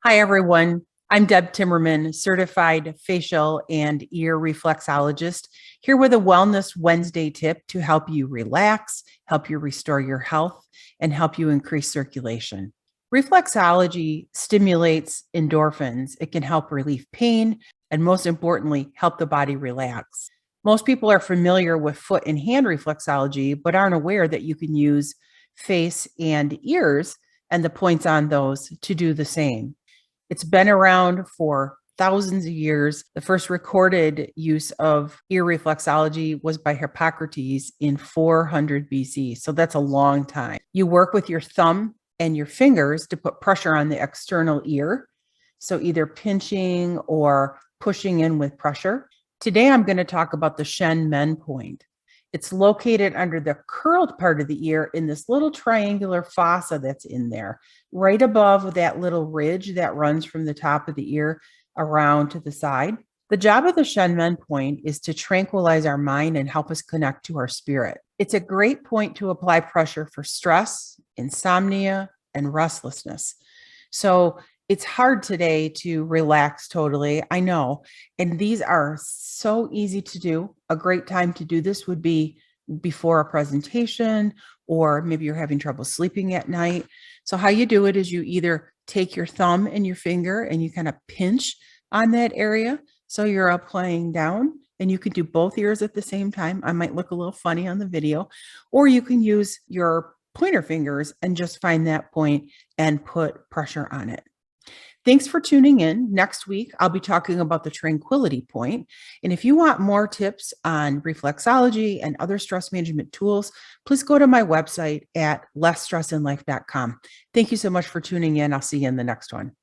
Hi, everyone. I'm Deb Timmerman, certified facial and ear reflexologist, here with a Wellness Wednesday tip to help you relax, help you restore your health, and help you increase circulation. Reflexology stimulates endorphins. It can help relieve pain and, most importantly, help the body relax. Most people are familiar with foot and hand reflexology, but aren't aware that you can use face and ears and the points on those to do the same. It's been around for thousands of years. The first recorded use of ear reflexology was by Hippocrates in 400 BC. So that's a long time. You work with your thumb and your fingers to put pressure on the external ear. So either pinching or pushing in with pressure. Today, I'm going to talk about the Shen Men point. It's located under the curled part of the ear in this little triangular fossa that's in there, right above that little ridge that runs from the top of the ear around to the side. The job of the Shen Men point is to tranquilize our mind and help us connect to our spirit. It's a great point to apply pressure for stress, insomnia, and restlessness. So it's hard today to relax totally, I know. And these are so easy to do. A great time to do this would be before a presentation, or maybe you're having trouble sleeping at night. So how you do it is you either take your thumb and your finger and you kind of pinch on that area. So you're applying down, and you can do both ears at the same time. I might look a little funny on the video, or you can use your pointer fingers and just find that point and put pressure on it. Thanks for tuning in. Next week, I'll be talking about the tranquility point. And if you want more tips on reflexology and other stress management tools, please go to my website at lessstressinlife.com. Thank you so much for tuning in. I'll see you in the next one.